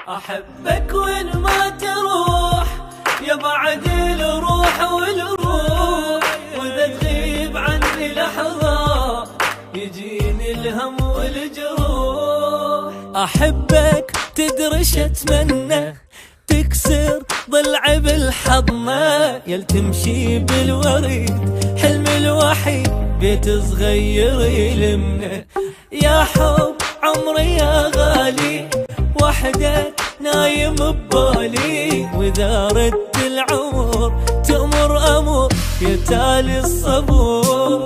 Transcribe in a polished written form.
أحبك وين ما تروح يا بعد الروح والروح، وإذا تغيب عني لحظة يجيني الهم والجروح. أحبك تدرش أتمنى تكسر ضلعي بالحضنة، يل تمشي بالوريد حلم الوحيد بيت صغير يلمنا. يا حب عمري يا غالي وحدك نايم ببالي، وإذا ردت العمر تأمر أمر يا تالي الصبور.